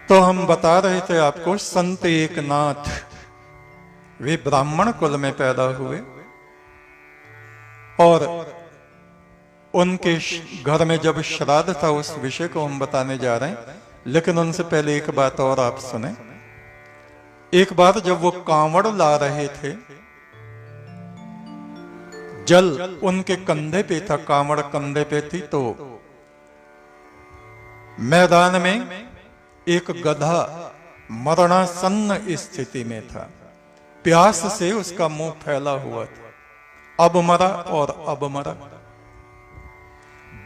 तो हम बता रहे थे आपको, संत एकनाथ वे ब्राह्मण कुल में पैदा हुए और उनके घर में जब श्राद्ध था उस विषय को हम बताने जा रहे हैं। लेकिन उनसे पहले एक बात और आप सुने। एक बार जब वो कांवड़ ला रहे थे, जल उनके कंधे पे था, कांवड़ कंधे पे थी, तो मैदान में एक गधा मरणासन्न स्थिति में था। प्यास से उसका मुंह फैला हुआ था, अब मरा और अब मरा।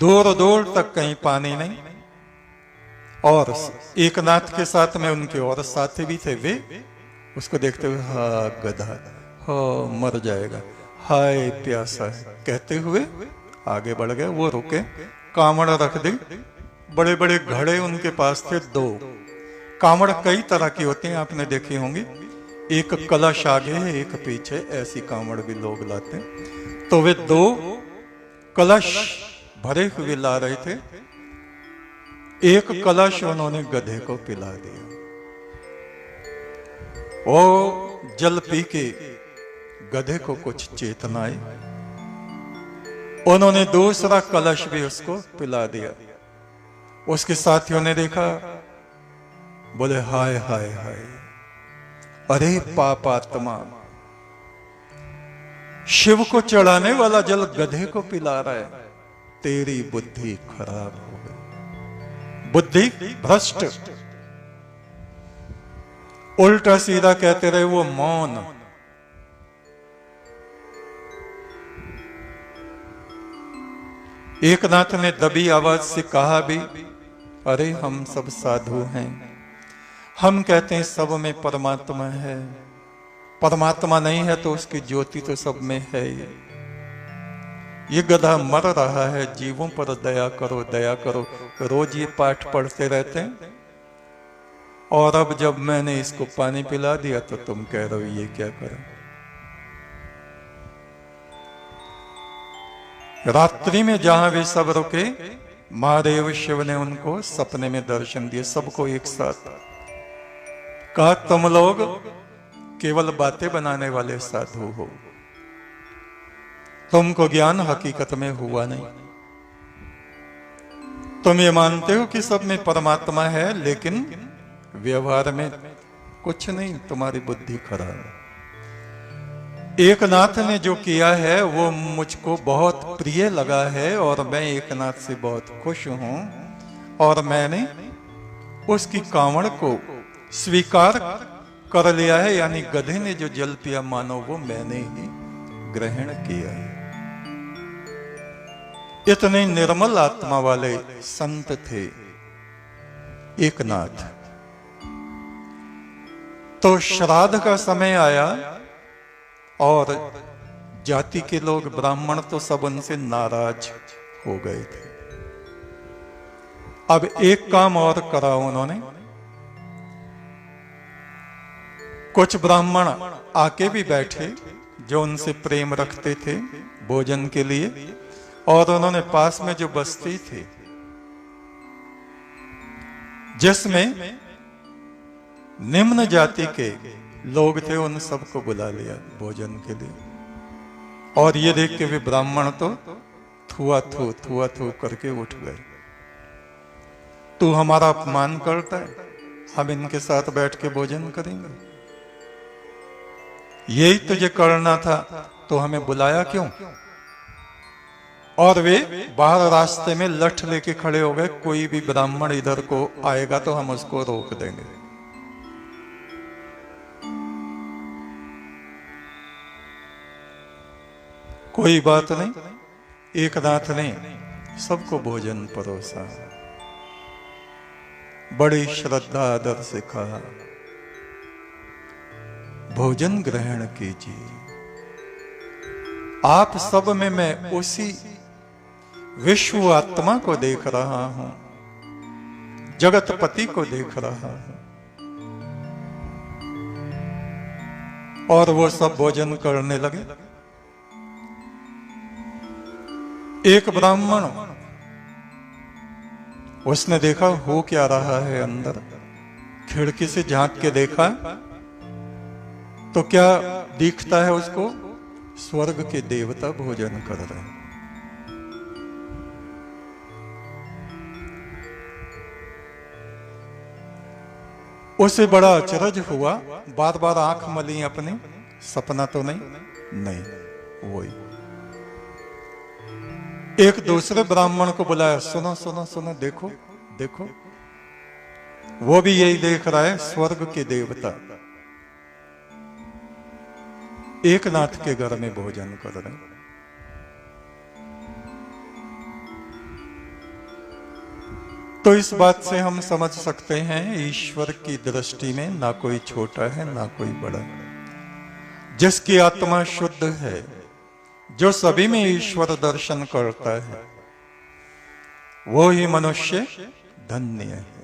दूर दूर तक कहीं पानी नहीं। और एकनाथ के साथ में उनके और साथी भी थे। वे उसको देखते हुए, हा गधा, हा मर जाएगा, हाय प्यासा है, कहते हुए आगे बढ़ गए। वो रुके, कांवड़ रख दी। बड़े बड़े घड़े उनके पास थे, दो। कांवड़ कई तरह की होती हैं, आपने देखी होंगी। एक कलश आगे है, एक पीछे, ऐसी कांवड़ भी लोग लाते हैं। तो वे दो कलश भरे हुए ला रहे थे। एक कलश उन्होंने गधे को पिला दिया। वो जल पी के गधे को कुछ चेतना आई, उन्होंने दूसरा कलश भी उसको पिला दिया। उसके साथियों ने देखा, बोले हाय हाय हाय, अरे पापात्मा, शिव को चढ़ाने वाला जल गधे को पिला रहा है, तेरी बुद्धि खराब हो गई, बुद्धि भ्रष्ट। उल्टा सीधा कहते रहे वो मौन। एकनाथ ने दबी आवाज से कहा भी, अरे हम सब साधु हैं, हम कहते हैं सब में परमात्मा है। परमात्मा नहीं है तो उसकी ज्योति तो सब में है। ये गधा मर रहा है, जीवों पर दया करो, दया करो। रोज ये पाठ पढ़ते रहते हैं, और अब जब मैंने इसको पानी पिला दिया तो तुम कह रहे हो ये क्या करो। रात्रि में जहां वे सब रुके, महादेव शिव ने उनको सपने में दर्शन दिए, सबको एक साथ। कहा तुम लोग केवल बातें बनाने वाले साधु हो, तुमको ज्ञान हकीकत में हुआ नहीं। तुम ये मानते हो कि सब में परमात्मा है, लेकिन व्यवहार में कुछ नहीं, तुम्हारी बुद्धि खराब है। एकनाथ ने जो किया है वो मुझको बहुत प्रिय लगा है, और मैं एकनाथ से बहुत खुश हूं, और मैंने उसकी कांवड़ को स्वीकार कर लिया है। यानी गधे ने जो जल पिया, मानो वो मैंने ही ग्रहण किया है। इतने निर्मल आत्मा वाले संत थे एकनाथ। तो श्राद्ध का समय आया, और जाति के लोग, ब्राह्मण तो सब उनसे नाराज हो गए थे। अब एक काम और करा उन्होंने। कुछ ब्राह्मण आके भी बैठे जो उनसे प्रेम रखते थे भोजन के लिए, और उन्होंने पास में जो बस्ती थी जिसमें निम्न जाति के लोग थे, उन सबको बुला लिया भोजन के लिए। और ये देख के वे ब्राह्मण तो थुआ थू करके उठ गए। तू हमारा अपमान करता है, हम इनके साथ बैठ के भोजन करेंगे? यही तुझे करना था तो हमें बुलाया क्यों? और वे बाहर रास्ते में लठ लेके खड़े हो गए, कोई भी ब्राह्मण इधर को आएगा तो हम उसको रोक देंगे। कोई बात नहीं, एकनाथ ने सबको भोजन परोसा, बड़ी श्रद्धा आदर से कहा, भोजन ग्रहण कीजिए। आप सब में मैं उसी विश्व आत्मा को देख रहा हूं, जगतपति को देख रहा हूं। और वो सब भोजन करने लगे। एक ब्राह्मण, उसने देखा हो क्या रहा है अंदर, खिड़की से झांक के देखा तो क्या दिखता है उसको? स्वर्ग के देवता भोजन कर रहे हैं। उसे बड़ा अचरज हुआ, बार बार आंख मली अपने, सपना तो नहीं, वही। एक दूसरे ब्राह्मण को बुलाया, सुनो सुनो सुनो, देखो देखो, वो भी यही देख रहा है, स्वर्ग के देवता एक नाथ के घर में भोजन कर रहे हैं। तो इस बात से हम समझ सकते हैं ईश्वर की दृष्टि में ना कोई छोटा है ना कोई बड़ा। जिसकी आत्मा शुद्ध है, जो सभी में ईश्वर दर्शन करता है, वो ही मनुष्य धन्य है।